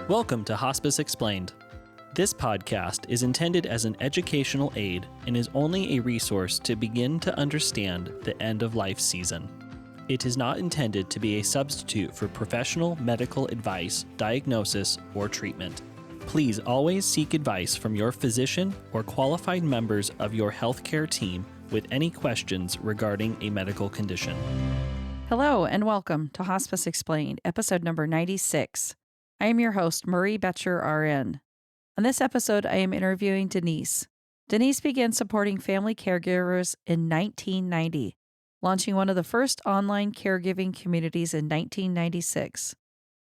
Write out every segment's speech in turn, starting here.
Welcome to Hospice Explained. This podcast is intended as an educational aid and is only a resource to begin to understand the end-of-life season. It is not intended to be a substitute for professional medical advice, diagnosis, or treatment. Please always seek advice from your physician or qualified members of your healthcare team with any questions regarding a medical condition. Hello and welcome to Hospice Explained, episode number 96. I am your host, Marie Betcher, RN. On this episode, I am interviewing Denise. Denise began supporting family caregivers in 1990, launching one of the first online caregiving communities in 1996.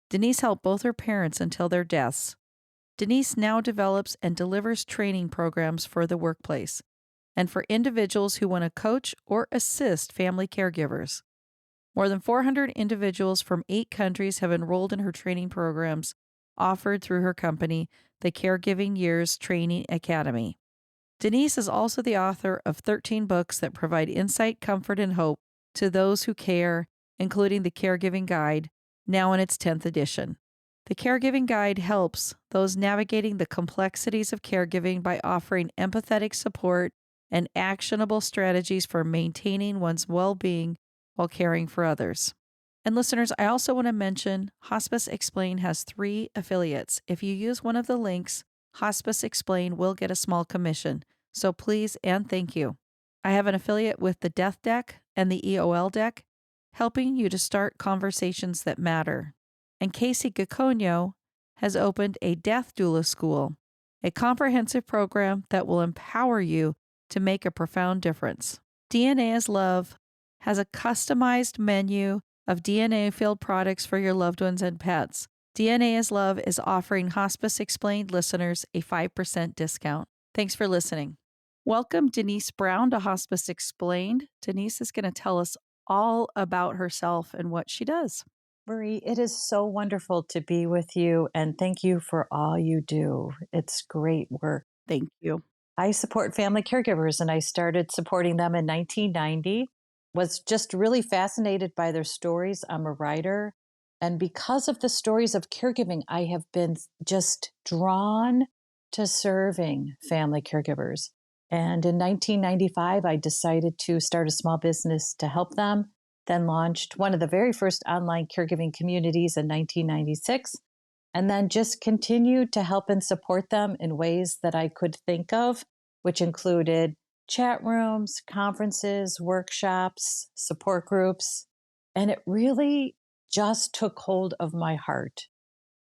Denise helped both her parents until their deaths. Denise now develops and delivers training programs for the workplace and for individuals who want to coach or assist family caregivers. More than 400 individuals from 8 countries have enrolled in her training programs offered through her company, the Caregiving Years Training Academy. Denise is also the author of 13 books that provide insight, comfort, and hope to those who care, including the Caregiving Guide, now in its 10th edition. The Caregiving Guide helps those navigating the complexities of caregiving by offering empathetic support and actionable strategies for maintaining one's well-being while caring for others. And listeners, I also want to mention Hospice Explain has 3 affiliates. If you use one of the links, Hospice Explain will get a small commission. So please and thank you. I have an affiliate with the Death Deck and the EOL Deck, helping you to start conversations that matter. And Casey Gaconio has opened a Death Doula School, a comprehensive program that will empower you to make a profound difference. DNA is Love has a customized menu of DNA-filled products for your loved ones and pets. DNA is Love is offering Hospice Explained listeners a 5% discount. Thanks for listening. Welcome Denise Brown to Hospice Explained. Denise is going to tell us all about herself and what she does. Marie, it is so wonderful to be with you, and thank you for all you do. It's great work. Thank you. I support family caregivers, and I started supporting them in 1990. Was just really fascinated by their stories. I'm a writer. And because of the stories of caregiving, I have been just drawn to serving family caregivers. And in 1995, I decided to start a small business to help them, then launched one of the very first online caregiving communities in 1996, and then just continued to help and support them in ways that I could think of, which included chat rooms, conferences, workshops, support groups. And it really just took hold of my heart.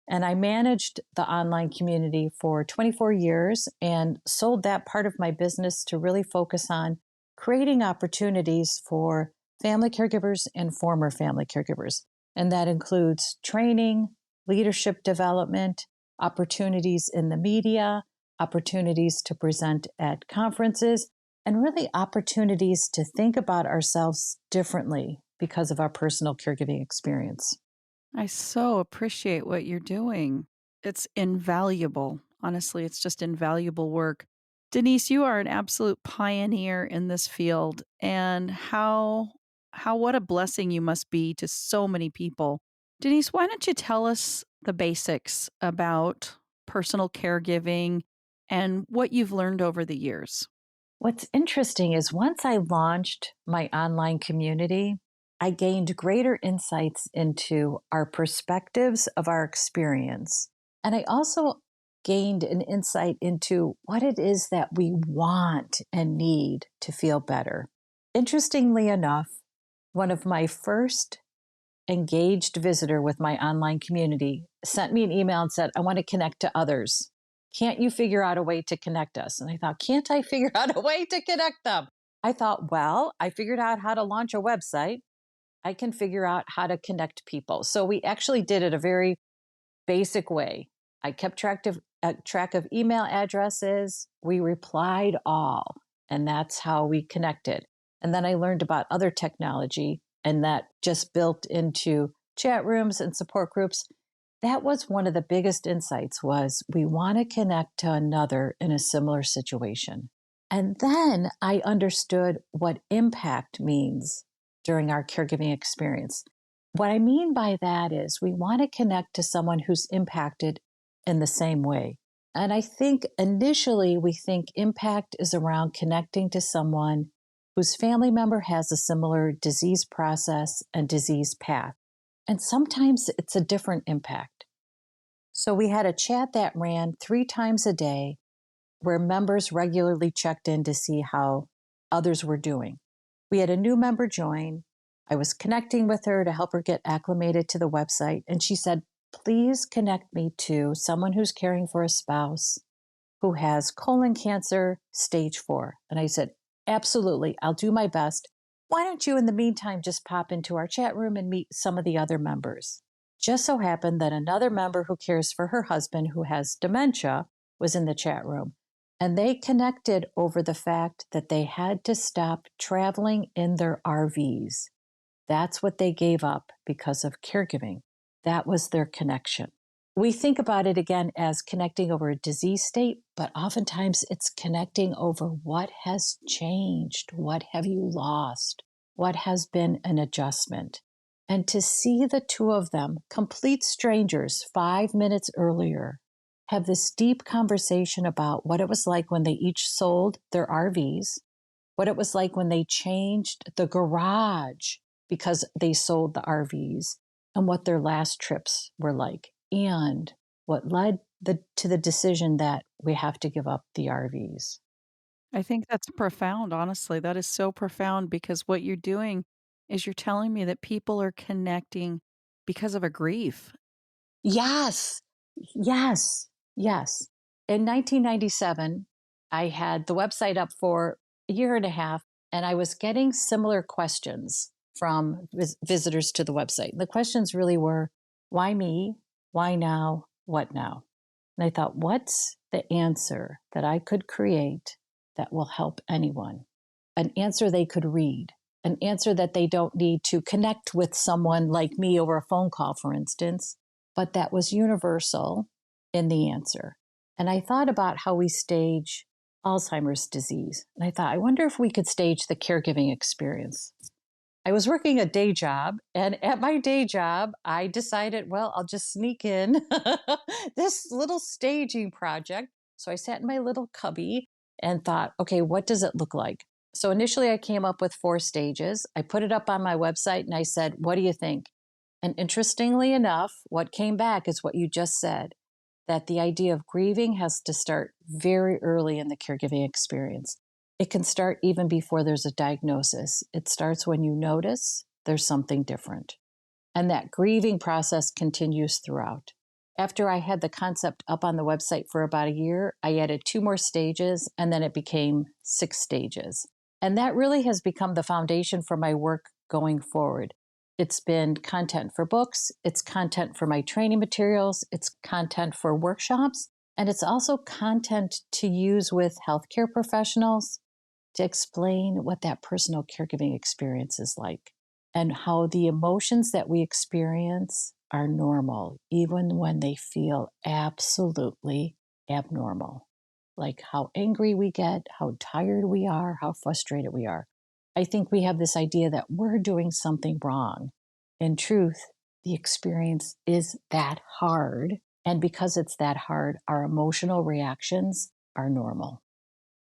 And I managed the online community for 24 years and sold that part of my business to really focus on creating opportunities for family caregivers and former family caregivers. And that includes training, leadership development, opportunities in the media, opportunities to present at conferences, and really opportunities to think about ourselves differently because of our personal caregiving experience. I so appreciate what you're doing. It's invaluable. Honestly, it's just invaluable work. Denise, you are an absolute pioneer in this field, and what a blessing you must be to so many people. Denise, why don't you tell us the basics about personal caregiving and what you've learned over the years? What's interesting is once I launched my online community, I gained greater insights into our perspectives of our experience. And I also gained an insight into what it is that we want and need to feel better. Interestingly enough, one of my first engaged visitor with my online community sent me an email and said, I want to connect to others. Can't you figure out a way to connect us? And I thought, can't I figure out a way to connect them? I thought, well, I figured out how to launch a website. I can figure out how to connect people. So we actually did it a very basic way. I kept track of email addresses. We replied all, and that's how we connected. And then I learned about other technology, and that just built into chat rooms and support groups. That was one of the biggest insights was we want to connect to another in a similar situation. And then I understood what impact means during our caregiving experience. What I mean by that is we want to connect to someone who's impacted in the same way. And I think initially we think impact is around connecting to someone whose family member has a similar disease process and disease path. And sometimes it's a different impact. So we had a chat that ran 3 times a day where members regularly checked in to see how others were doing. We had a new member join. I was connecting with her to help her get acclimated to the website. And she said, please connect me to someone who's caring for a spouse who has colon cancer, stage 4. And I said, absolutely, I'll do my best. Why don't you, in the meantime, just pop into our chat room and meet some of the other members? Just so happened that another member who cares for her husband who has dementia was in the chat room. And they connected over the fact that they had to stop traveling in their RVs. That's what they gave up because of caregiving. That was their connection. We think about it again as connecting over a disease state, but oftentimes it's connecting over what has changed, what have you lost, what has been an adjustment. And to see the two of them, complete strangers, 5 minutes earlier, have this deep conversation about what it was like when they each sold their RVs, what it was like when they changed the garage because they sold the RVs, and what their last trips were like, and what led to the decision that we have to give up the RVs. I think that's profound, honestly. That is so profound because what you're doing is you're telling me that people are connecting because of a grief. Yes, yes, yes. In 1997, I had the website up for a year and a half, and I was getting similar questions from visitors to the website. The questions really were, why me? Why now? What now? And I thought, what's the answer that I could create that will help anyone? An answer they could read, an answer that they don't need to connect with someone like me over a phone call, for instance, but that was universal in the answer. And I thought about how we stage Alzheimer's disease. And I thought, I wonder if we could stage the caregiving experience. I was working a day job, and at my day job, I decided, well, I'll just sneak in this little staging project. So I sat in my little cubby and thought, okay, what does it look like? So initially, I came up with 4 stages. I put it up on my website and I said, what do you think? And interestingly enough, what came back is what you just said, that the idea of grieving has to start very early in the caregiving experience. It can start even before there's a diagnosis. It starts when you notice there's something different. And that grieving process continues throughout. After I had the concept up on the website for about a year, I added 2 more stages, and then it became 6 stages. And that really has become the foundation for my work going forward. It's been content for books, it's content for my training materials, it's content for workshops, and it's also content to use with healthcare professionals to explain what that personal caregiving experience is like and how the emotions that we experience are normal, even when they feel absolutely abnormal. Like how angry we get, how tired we are, how frustrated we are. I think we have this idea that we're doing something wrong. In truth, the experience is that hard. And because it's that hard, our emotional reactions are normal.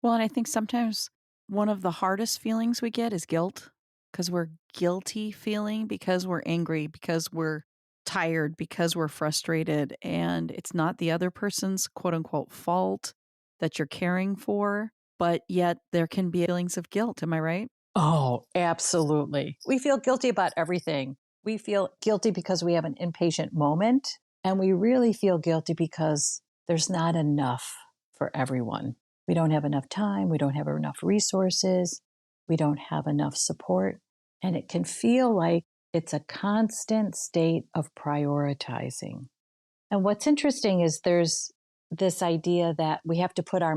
Well, and I think sometimes one of the hardest feelings we get is guilt because we're guilty feeling because we're angry, because we're tired, because we're frustrated. And it's not the other person's quote unquote fault that you're caring for, but yet there can be feelings of guilt. Am I right? Oh, absolutely. We feel guilty about everything. We feel guilty because we have an impatient moment, and we really feel guilty because there's not enough for everyone. We don't have enough time, we don't have enough resources, we don't have enough support, and it can feel like it's a constant state of prioritizing. And what's interesting is there's this idea that we have to put our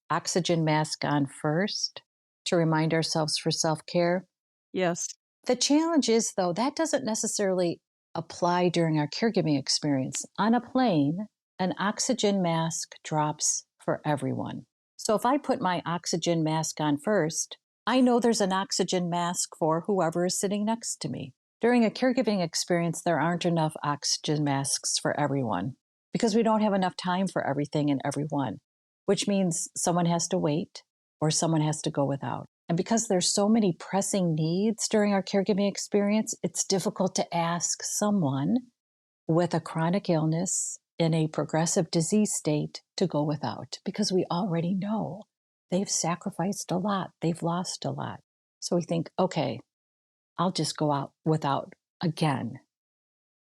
oxygen mask on first to remind ourselves for self care. Yes. The challenge is, though, that doesn't necessarily apply during our caregiving experience. On a plane, an oxygen mask drops for everyone. So if I put my oxygen mask on first, I know there's an oxygen mask for whoever is sitting next to me. During a caregiving experience, there aren't enough oxygen masks for everyone because we don't have enough time for everything and everyone, which means someone has to wait or someone has to go without. And because there's so many pressing needs during our caregiving experience, it's difficult to ask someone with a chronic illness in a progressive disease state to go without, because we already know they've sacrificed a lot, they've lost a lot. So we think, okay, I'll just go out without again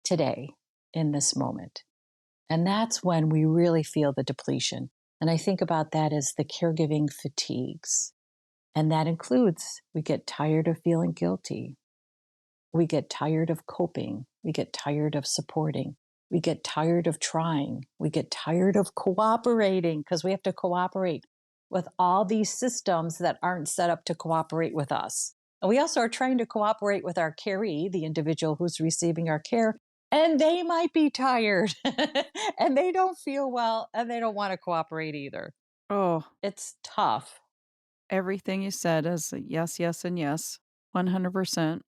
today in this moment. And that's when we really feel the depletion. And I think about that as the caregiving fatigues. And that includes we get tired of feeling guilty. We get tired of coping. We get tired of supporting. We get tired of trying. We get tired of cooperating because we have to cooperate with all these systems that aren't set up to cooperate with us. And we also are trying to cooperate with our caree, the individual who's receiving our care, and they might be tired and they don't feel well and they don't want to cooperate either. Oh, It's tough. everything you said is a yes, yes, and yes. 100%.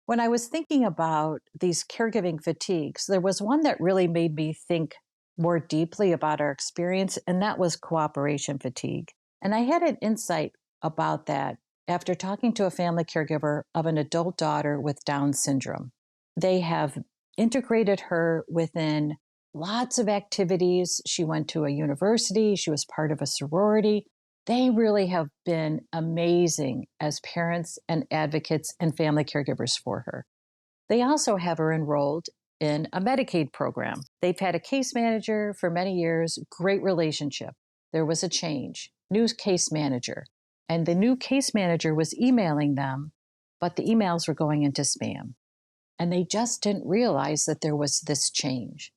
When I was thinking about these caregiving fatigues, there was one that really made me think more deeply about our experience, and that was cooperation fatigue. And I had an insight about that after talking to a family caregiver of an adult daughter with Down syndrome. They have integrated her within lots of activities. She went to a university, she was part of a sorority. They really have been amazing as parents and advocates and family caregivers for her. They also have her enrolled in a Medicaid program. They've had a case manager for many years, great relationship. There was a change, new case manager. And the new case manager was emailing them, but the emails were going into spam. And they just didn't realize that there was this change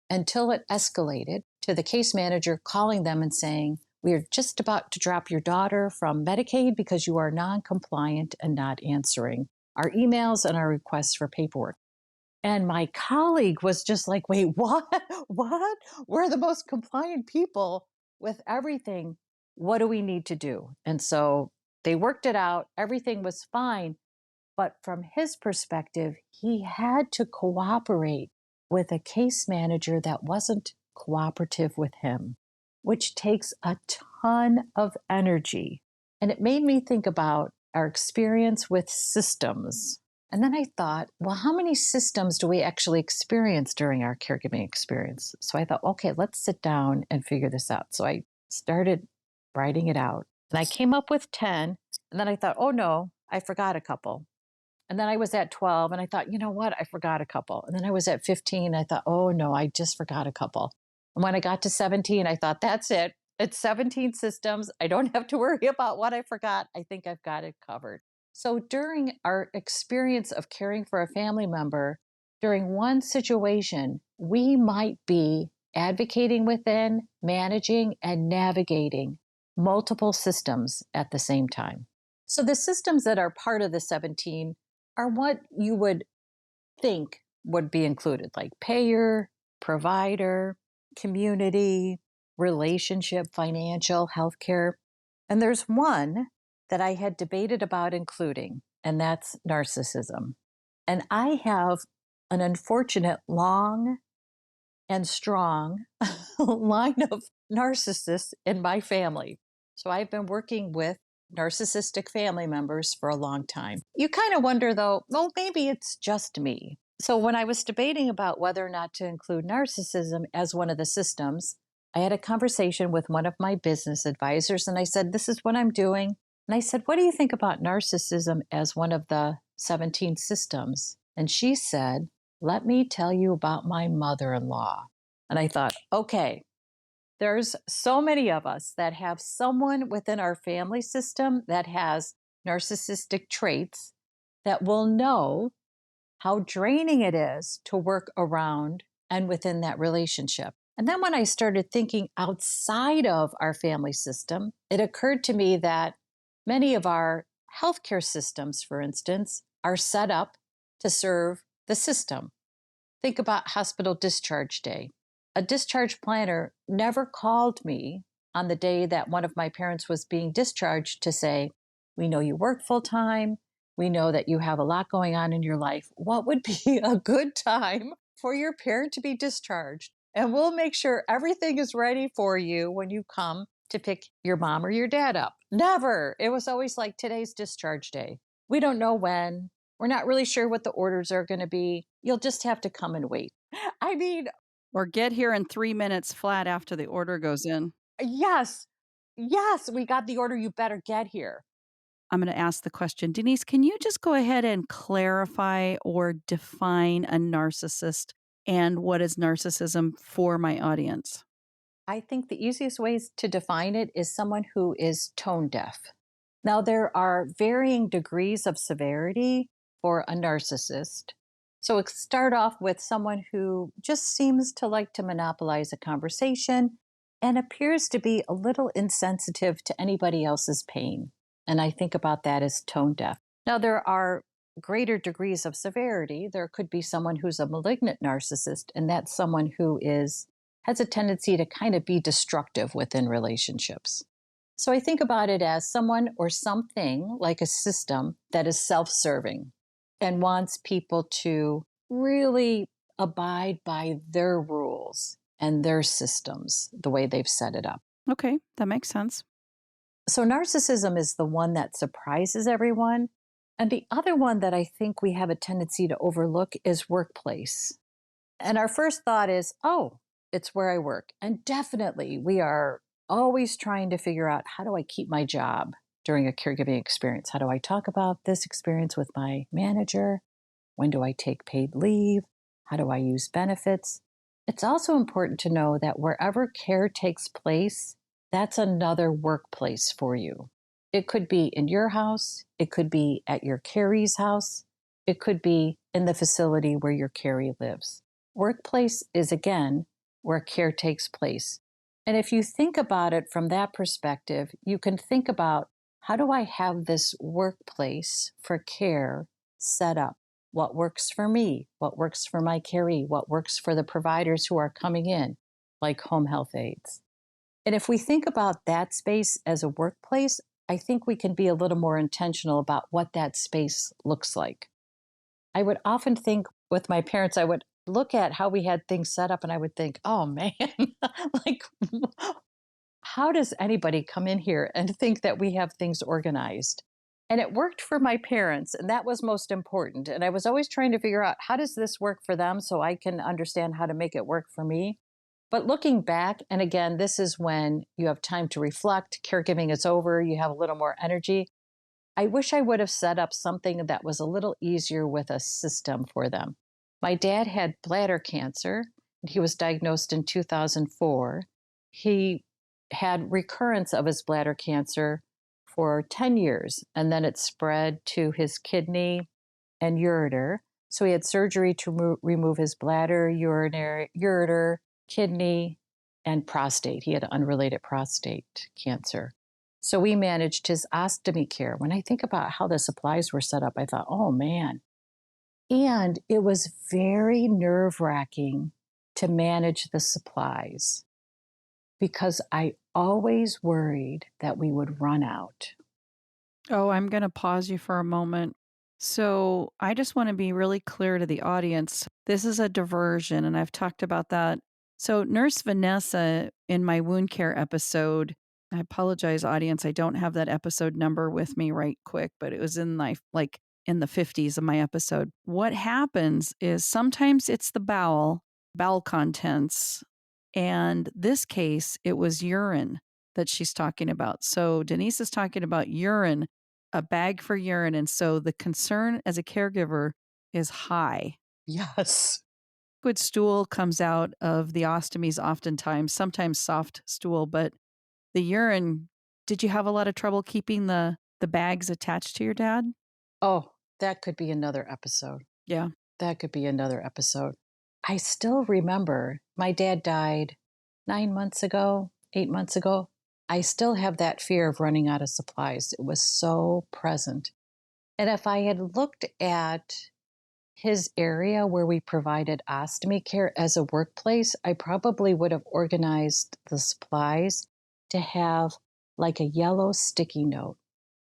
until it escalated to the case manager calling them and saying, "We are just about to drop your daughter from Medicaid because you are non-compliant and not answering our emails and our requests for paperwork." And my colleague was just like, "Wait, what? What? We're the most compliant people with everything. What do we need to do?" And so they worked it out. Everything was fine. But from his perspective, he had to cooperate with a case manager that wasn't cooperative with him, which takes a ton of energy. And it made me think about our experience with systems. And then I thought, well, how many systems do we actually experience during our caregiving experience? So I thought, okay, let's sit down and figure this out. So I started writing it out. And I came up with 10. And then I thought, oh no, I forgot a couple. And then I was at 12 and I thought, you know what? I forgot a couple. And then I was at 15. I thought, oh no, I just forgot a couple. And when I got to 17, I thought, that's it. It's 17 systems. I don't have to worry about what I forgot. I think I've got it covered. So during our experience of caring for a family member, during one situation, we might be advocating within, managing, and navigating multiple systems at the same time. So the systems that are part of the 17 are what you would think would be included, like payer, provider, community, relationship, financial, healthcare. And there's one that I had debated about including, and that's narcissism. And I have an unfortunate long and strong line of narcissists in my family. So I've been working with narcissistic family members for a long time. You kind of wonder though, well, maybe it's just me. So when I was debating about whether or not to include narcissism as one of the systems, I had a conversation with one of my business advisors and I said, this is what I'm doing. And I said, what do you think about narcissism as one of the 17 systems? And she said, let me tell you about my mother-in-law. And I thought, okay, there's so many of us that have someone within our family system that has narcissistic traits that will know how draining it is to work around and within that relationship. And then when I started thinking outside of our family system, it occurred to me that many of our healthcare systems, for instance, are set up to serve the system. Think about hospital discharge day. A discharge planner never called me on the day that one of my parents was being discharged to say, we know you work full time. We know that you have a lot going on in your life. What would be a good time for your parent to be discharged? and we'll make sure everything is ready for you when you come to pick your mom or your dad up. Never. It was always like, today's discharge day. We don't know when. We're not really sure what the orders are going to be. You'll just have to come and wait. I mean, Or get here in 3 minutes flat after the order goes in. yes, yes, we got the order. You better get here. I'm going to ask the question. Denise, can you just go ahead and clarify or define a narcissist and what is narcissism for my audience? I think the easiest ways to define it is someone who is tone deaf. Now, there are varying degrees of severity for a narcissist. So, let's start off with someone who just seems to like to monopolize a conversation and appears to be a little insensitive to anybody else's pain. And I think about that as tone deaf. Now, there are greater degrees of severity. There could be someone who's a malignant narcissist, and that's someone who has a tendency to kind of be destructive within relationships. So I think about it as someone or something like a system that is self-serving and wants people to really abide by their rules and their systems, the way they've set it up. Okay, that makes sense. So narcissism is the one that surprises everyone. And the other one that I think we have a tendency to overlook is workplace. And our first thought is, oh, it's where I work. And definitely we are always trying to figure out, how do I keep my job during a caregiving experience? How do I talk about this experience with my manager? When do I take paid leave? How do I use benefits? It's also important to know that wherever care takes place, that's another workplace for you. It could be in your house. It could be at your caree's house. It could be in the facility where your caree lives. Workplace is, again, where care takes place. And if you think about it from that perspective, you can think about, how do I have this workplace for care set up? What works for me? What works for my caree? What works for the providers who are coming in, like home health aides? And if we think about that space as a workplace, I think we can be a little more intentional about what that space looks like. I would often think with my parents, I would look at how we had things set up and I would think, oh man, like, how does anybody come in here and think that we have things organized? And it worked for my parents, and that was most important. And I was always trying to figure out, how does this work for them so I can understand how to make it work for me? But looking back, and again, this is when you have time to reflect, caregiving is over, you have a little more energy. I wish I would have set up something that was a little easier with a system for them. My dad had bladder cancer. He was diagnosed in 2004. He had recurrence of his bladder cancer for 10 years, and then it spread to his kidney and ureter. So he had surgery to remove his bladder, ureter, kidney, and prostate. He had unrelated prostate cancer. So we managed his ostomy care. When I think about how the supplies were set up, I thought, oh man. And it was very nerve-wracking to manage the supplies because I always worried that we would run out. Oh, I'm going to pause you for a moment. So I just want to be really clear to the audience. This is a diversion, and I've talked about that. So Nurse Vanessa in my wound care episode, I apologize, audience, I don't have that episode number with me right quick, but it was in in the 50s of my episode. What happens is sometimes it's the bowel contents, and this case, it was urine that she's talking about. So Denise is talking about urine, a bag for urine. And so the concern as a caregiver is high. Yes. Liquid stool comes out of the ostomies oftentimes, sometimes soft stool, but the urine, did you have a lot of trouble keeping the bags attached to your dad? Oh, that could be another episode. Yeah. That could be another episode. I still remember my dad died 9 months ago, 8 months ago. I still have that fear of running out of supplies. It was so present. And if I had looked at his area where we provided ostomy care as a workplace, I probably would have organized the supplies to have like a yellow sticky note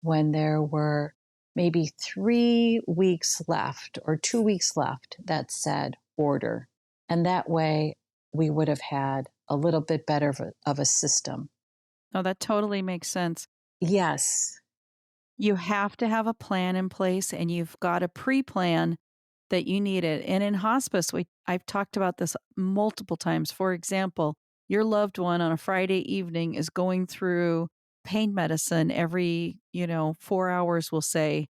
when there were maybe 3 weeks left or 2 weeks left that said order. And that way we would have had a little bit better of a system. No, that totally makes sense. Yes. You have to have a plan in place and you've got to pre-plan that you need it. And in hospice, I've talked about this multiple times. For example, your loved one on a Friday evening is going through pain medicine every, 4 hours, we'll say.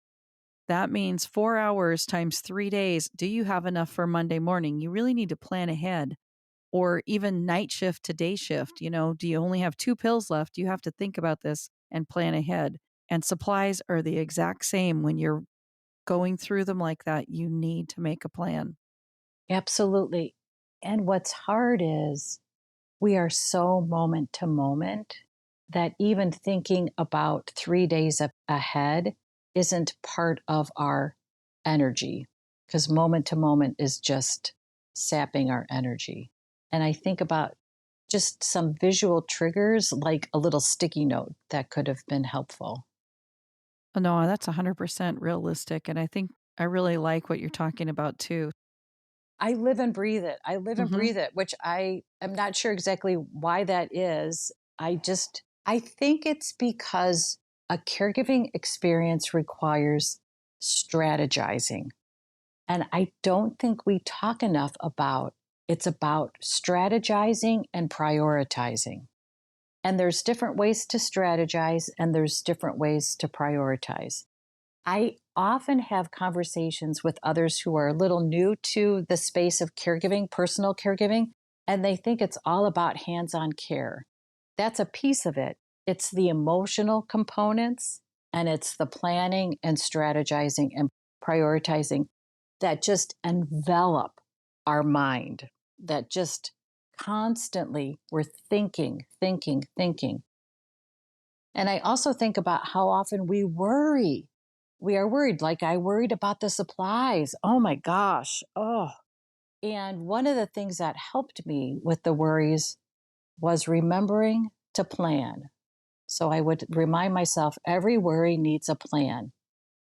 That means 4 hours times 3 days. Do you have enough for Monday morning? You really need to plan ahead. Or even night shift to day shift. Do you only have 2 pills left? You have to think about this and plan ahead. And supplies are the exact same when you're going through them like that. You need to make a plan. Absolutely. And what's hard is we are so moment to moment that even thinking about 3 days ahead isn't part of our energy, because moment to moment is just sapping our energy. And I think about just some visual triggers like a little sticky note that could have been helpful. Oh, no, that's 100% realistic. And I think I really like what you're talking about too. I live and breathe it. I live and Hmm. breathe it, which I am not sure exactly why that is. I think it's because a caregiving experience requires strategizing. And I don't think we talk enough about it's about strategizing and prioritizing. And there's different ways to strategize and there's different ways to prioritize. I often have conversations with others who are a little new to the space of caregiving, personal caregiving, and they think it's all about hands on care. That's a piece of it. It's the emotional components and it's the planning and strategizing and prioritizing that just envelop our mind, that just constantly we're thinking, thinking, thinking. And I also think about how often we worry. We are worried. Like I worried about the supplies. Oh my gosh. Oh. And one of the things that helped me with the worries was remembering to plan. So I would remind myself every worry needs a plan.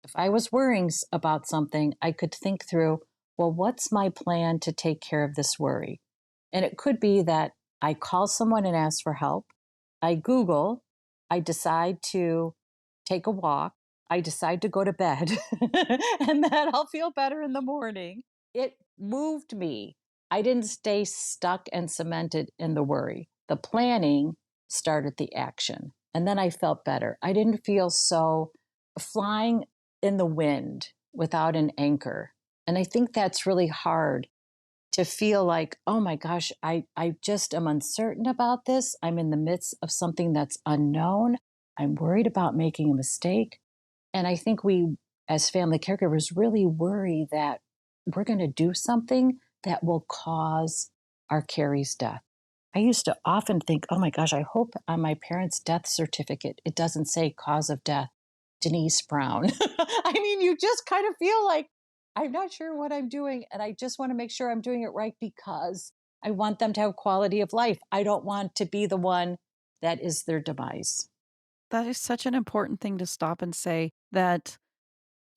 If I was worrying about something, I could think through, well, what's my plan to take care of this worry? And it could be that I call someone and ask for help. I Google, I decide to take a walk, I decide to go to bed, and that I'll feel better in the morning. It moved me. I didn't stay stuck and cemented in the worry. The planning started the action. And then I felt better. I didn't feel so flying in the wind without an anchor. And I think that's really hard to feel like, oh my gosh, I just am uncertain about this. I'm in the midst of something that's unknown. I'm worried about making a mistake. And I think we, as family caregivers, really worry that we're going to do something that will cause our Carrie's death. I used to often think, oh my gosh, I hope on my parents' death certificate it doesn't say cause of death, Denise Brown. I mean, you just kind of feel like, I'm not sure what I'm doing. And I just want to make sure I'm doing it right because I want them to have quality of life. I don't want to be the one that is their demise. That is such an important thing to stop and say that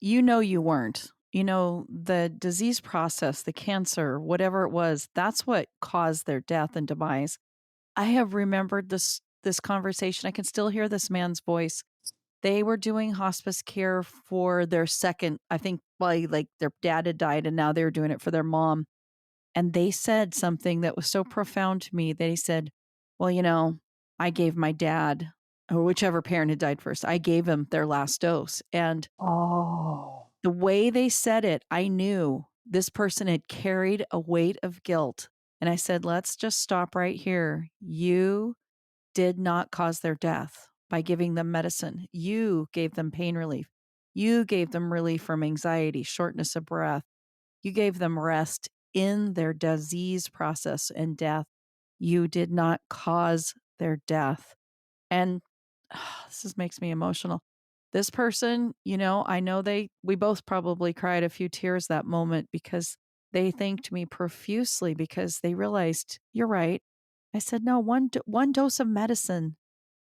you weren't. The disease process, the cancer, whatever it was, that's what caused their death and demise. I have remembered this conversation. I can still hear this man's voice. They were doing hospice care for their second, I think, well, like their dad had died and now they were doing it for their mom. And they said something that was so profound to me. They said, well, I gave my dad, or whichever parent had died first, I gave him their last dose. And Oh, the way they said it, I knew this person had carried a weight of guilt. And I said, let's just stop right here. You did not cause their death by giving them medicine. You gave them pain relief. You gave them relief from anxiety, shortness of breath. You gave them rest in their disease process and death. You did not cause their death. And this just makes me emotional. This person, I know we both probably cried a few tears that moment because they thanked me profusely because they realized, you're right. I said, no, one dose of medicine,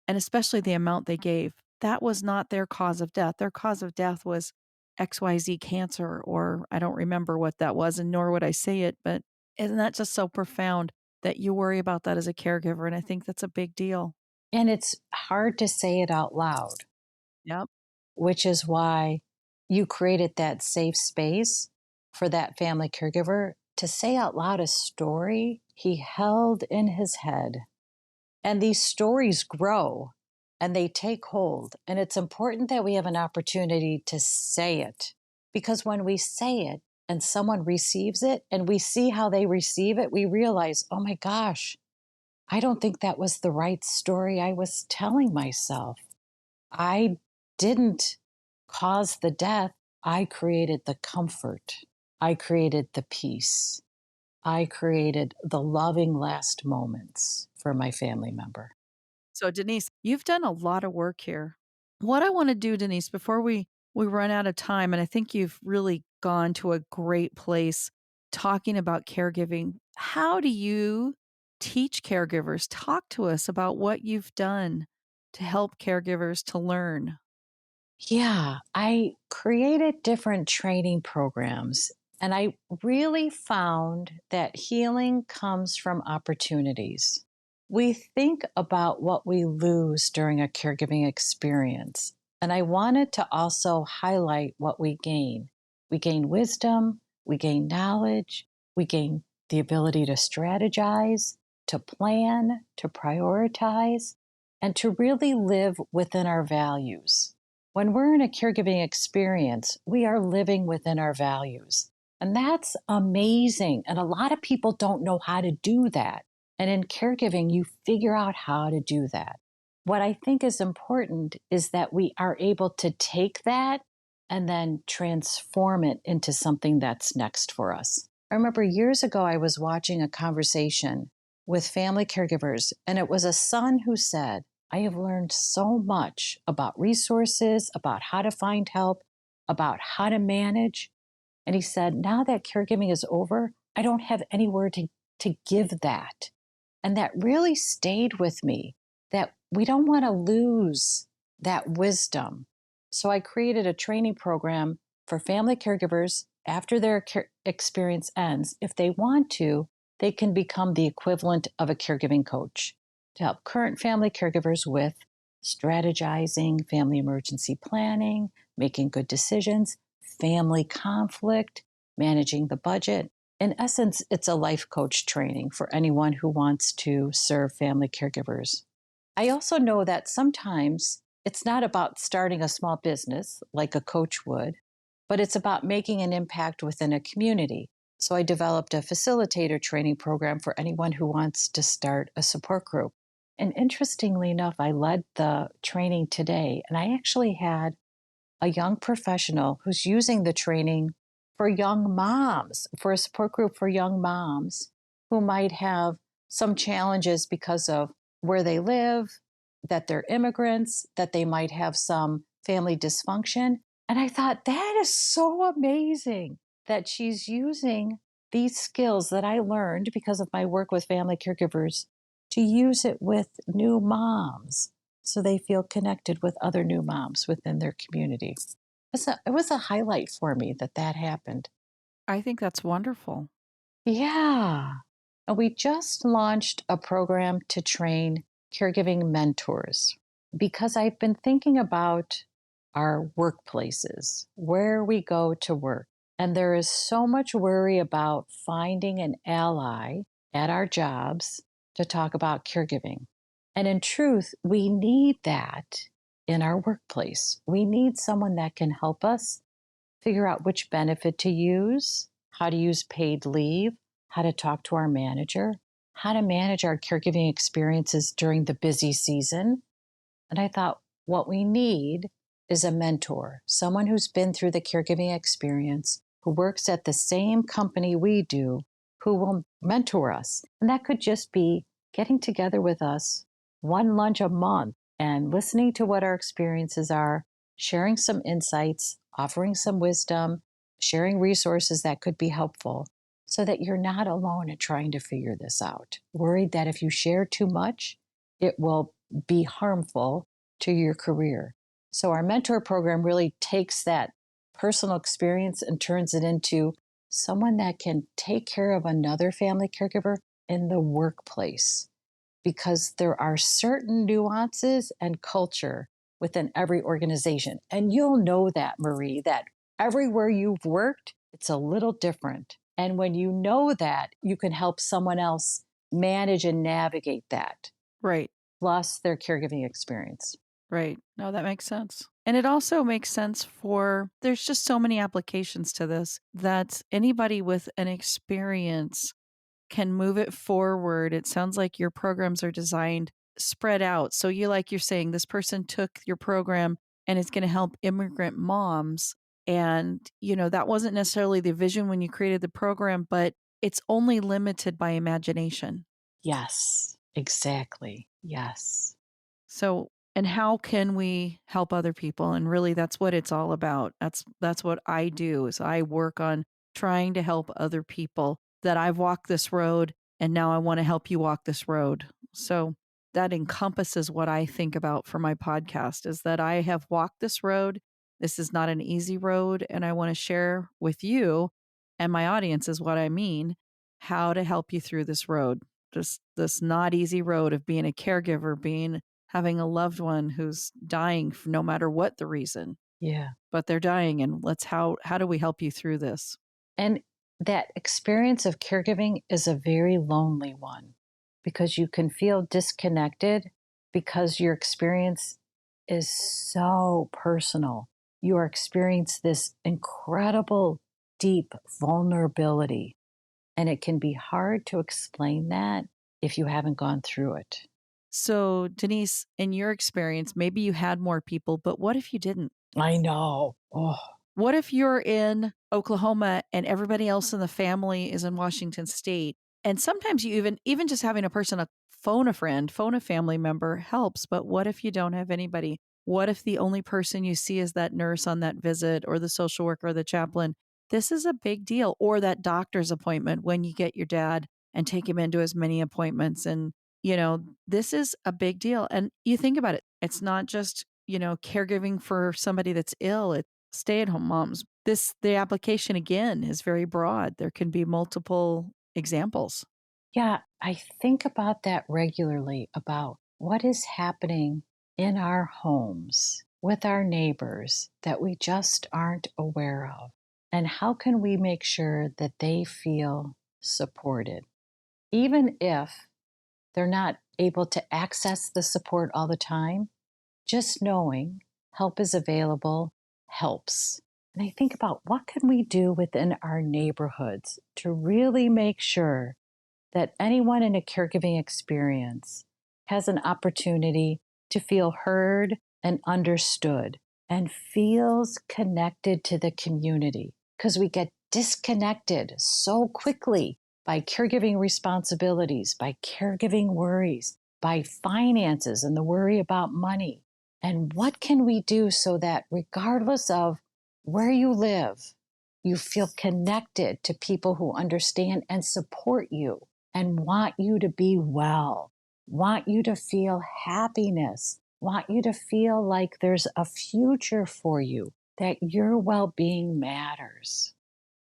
and especially the amount they gave, that was not their cause of death. Their cause of death was XYZ cancer, or I don't remember what that was, and nor would I say it, but isn't that just so profound that you worry about that as a caregiver. And I think that's a big deal. And it's hard to say it out loud, Yep. which is why you created that safe space for that family caregiver to say out loud a story he held in his head. And these stories grow and they take hold. And it's important that we have an opportunity to say it, because when we say it and someone receives it and we see how they receive it, we realize, oh my gosh, I don't think that was the right story I was telling myself. I didn't cause the death. I created the comfort. I created the peace. I created the loving last moments for my family member. So, Denise, you've done a lot of work here. What I want to do, Denise, before we run out of time, and I think you've really gone to a great place talking about caregiving. How do you teach caregivers? Talk to us about what you've done to help caregivers to learn. Yeah, I created different training programs, and I really found that healing comes from opportunities. We think about what we lose during a caregiving experience, and I wanted to also highlight what we gain. We gain wisdom, we gain knowledge, we gain the ability to strategize, to plan, to prioritize, and to really live within our values. When we're in a caregiving experience, we are living within our values. And that's amazing. And a lot of people don't know how to do that. And in caregiving, you figure out how to do that. What I think is important is that we are able to take that and then transform it into something that's next for us. I remember years ago, I was watching a conversation with family caregivers, and it was a son who said, I have learned so much about resources, about how to find help, about how to manage. And he said, now that caregiving is over, I don't have anywhere to give that. And that really stayed with me, that we don't want to lose that wisdom. So I created a training program for family caregivers after their experience ends. If they want to, they can become the equivalent of a caregiving coach to help current family caregivers with strategizing, family emergency planning, making good decisions, family conflict, managing the budget. In essence, it's a life coach training for anyone who wants to serve family caregivers. I also know that sometimes it's not about starting a small business like a coach would, but it's about making an impact within a community. So I developed a facilitator training program for anyone who wants to start a support group. And interestingly enough, I led the training today, and I actually had a young professional who's using the training for young moms, for a support group for young moms who might have some challenges because of where they live, that they're immigrants, that they might have some family dysfunction. And I thought, that is so amazing that she's using these skills that I learned because of my work with family caregivers to use it with new moms so they feel connected with other new moms within their community. It was a highlight for me that happened. I think that's wonderful. Yeah. And we just launched a program to train caregiving mentors because I've been thinking about our workplaces, where we go to work. And there is so much worry about finding an ally at our jobs to talk about caregiving. And in truth, we need that in our workplace. We need someone that can help us figure out which benefit to use, how to use paid leave, how to talk to our manager, how to manage our caregiving experiences during the busy season. And I thought, what we need is a mentor, someone who's been through the caregiving experience, who works at the same company we do, who will mentor us. And that could just be getting together with us one lunch a month and listening to what our experiences are, sharing some insights, offering some wisdom, sharing resources that could be helpful so that you're not alone in trying to figure this out. Worried that if you share too much, it will be harmful to your career. So our mentor program really takes that personal experience and turns it into someone that can take care of another family caregiver in the workplace because there are certain nuances and culture within every organization. And you'll know that, Marie, that everywhere you've worked, it's a little different. And when you know that, you can help someone else manage and navigate that, Right. plus their caregiving experience. Right. No, that makes sense. And it also makes sense there's just so many applications to this that anybody with an experience can move it forward. It sounds like your programs are designed spread out. So like you're saying, this person took your program and it's going to help immigrant moms. And, that wasn't necessarily the vision when you created the program, but it's only limited by imagination. Yes, exactly. Yes. So, and how can we help other people? And really that's what it's all about. That's what I do is I work on trying to help other people that I've walked this road and now I want to help you walk this road. So that encompasses what I think about for my podcast is that I have walked this road. This is not an easy road and I want to share with you and my audience is what I mean, how to help you through this road. Just this not easy road of being a caregiver, having a loved one who's dying no matter what the reason. Yeah. But they're dying and how do we help you through this? And that experience of caregiving is a very lonely one because you can feel disconnected because your experience is so personal. You are experiencing this incredible, deep vulnerability. And it can be hard to explain that if you haven't gone through it. So, Denise, in your experience, maybe you had more people, but what if you didn't? I know. Oh, What if you're in Oklahoma and everybody else in the family is in Washington State? And sometimes you even just having a person phone a friend, phone a family member helps. But what if you don't have anybody? What if the only person you see is that nurse on that visit or the social worker or the chaplain? This is a big deal. Or that doctor's appointment when you get your dad and take him into as many appointments. And, this is a big deal. And you think about it, it's not just, caregiving for somebody that's ill. Stay-at-home moms. The application again is very broad. There can be multiple examples. yeah. I think about that regularly about what is happening in our homes with our neighbors that we just aren't aware of. And how can we make sure that they feel supported? Even if they're not able to access the support all the time, just knowing help is available helps. And I think about what can we do within our neighborhoods to really make sure that anyone in a caregiving experience has an opportunity to feel heard and understood and feels connected to the community. Because we get disconnected so quickly by caregiving responsibilities, by caregiving worries, by finances and the worry about money. And what can we do so that regardless of where you live, you feel connected to people who understand and support you and want you to be well, want you to feel happiness, want you to feel like there's a future for you, that your well being matters.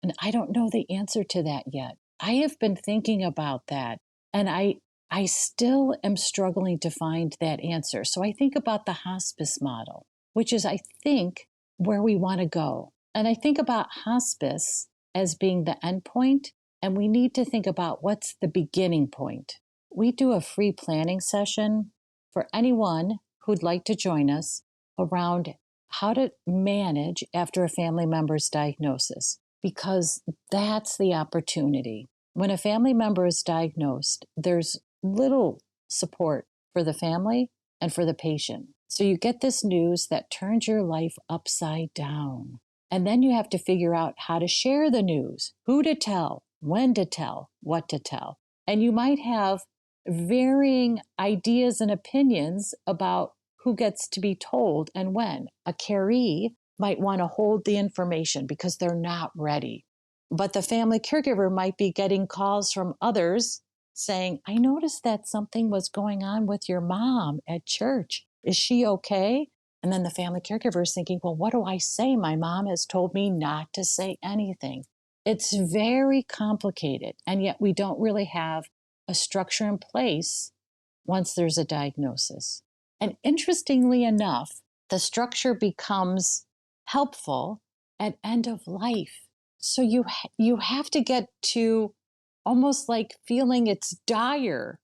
And I don't know the answer to that yet. I have been thinking about that, and I still am struggling to find that answer. So I think about the hospice model, which is, I think, where we want to go. And I think about hospice as being the end point, and we need to think about what's the beginning point. We do a free planning session for anyone who'd like to join us around how to manage after a family member's diagnosis, because that's the opportunity. When a family member is diagnosed, there's little support for the family and for the patient. So you get this news that turns your life upside down. And then you have to figure out how to share the news, who to tell, when to tell, what to tell. And you might have varying ideas and opinions about who gets to be told and when. A caree might want to hold the information because they're not ready. But the family caregiver might be getting calls from others saying, I noticed that something was going on with your mom at church. Is she okay? And then the family caregiver is thinking, well, what do I say? My mom has told me not to say anything. It's very complicated. And yet we don't really have a structure in place once there's a diagnosis. And interestingly enough, the structure becomes helpful at end of life. So you have to get to almost like feeling it's dire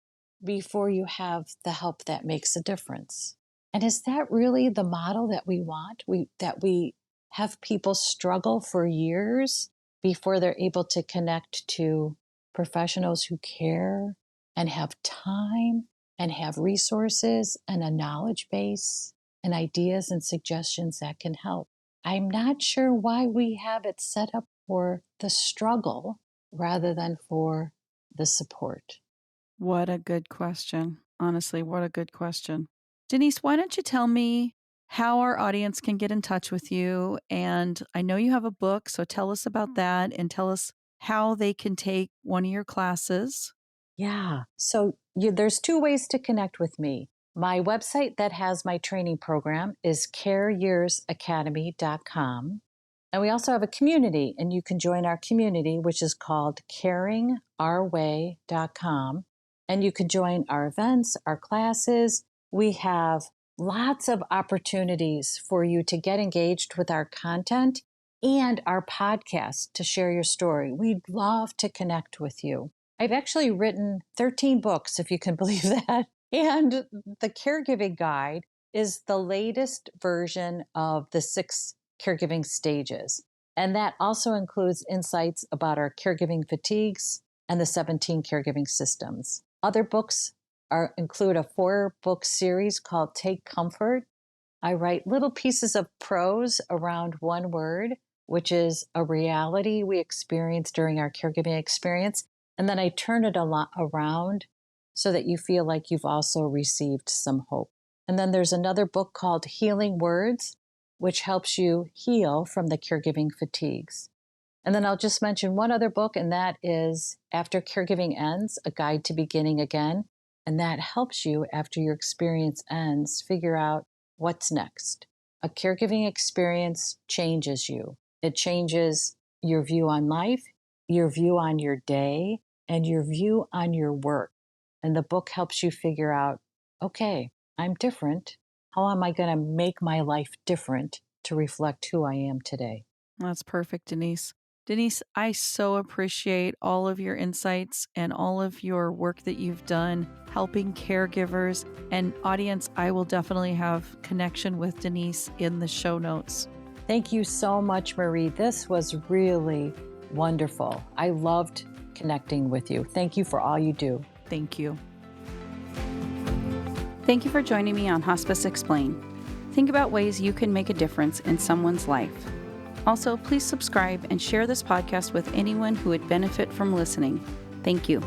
before you have the help that makes a difference. And is that really the model that we want? That we have people struggle for years before they're able to connect to professionals who care and have time and have resources and a knowledge base and ideas and suggestions that can help. I'm not sure why we have it set up for the struggle rather than for the support. What a good question. Honestly, what a good question. Denise, why don't you tell me how our audience can get in touch with you? And I know you have a book, so tell us about that and tell us how they can take one of your classes. Yeah. So there's two ways to connect with me. My website that has my training program is careyearsacademy.com. And we also have a community, and you can join our community, which is called caringourway.com. And you can join our events, our classes. We have lots of opportunities for you to get engaged with our content and our podcast to share your story. We'd love to connect with you. I've actually written 13 books, if you can believe that. And the caregiving guide is the latest version of the 6 caregiving stages. And that also includes insights about our caregiving fatigues and the 17 caregiving systems. Other books include a 4-book series called Take Comfort. I write little pieces of prose around one word, which is a reality we experience during our caregiving experience. And then I turn it around so that you feel like you've also received some hope. And then there's another book called Healing Words, which helps you heal from the caregiving fatigues. And then I'll just mention one other book, and that is After Caregiving Ends, A Guide to Beginning Again. And that helps you, after your experience ends, figure out what's next. A caregiving experience changes you. It changes your view on life, your view on your day, and your view on your work. And the book helps you figure out, okay, I'm different. How am I going to make my life different to reflect who I am today? That's perfect, Denise. Denise, I so appreciate all of your insights and all of your work that you've done helping caregivers. And audience, I will definitely have connection with Denise in the show notes. Thank you so much, Marie. This was really wonderful. I loved connecting with you. Thank you for all you do. Thank you. Thank you for joining me on Hospice Explained. Think about ways you can make a difference in someone's life. Also, please subscribe and share this podcast with anyone who would benefit from listening. Thank you.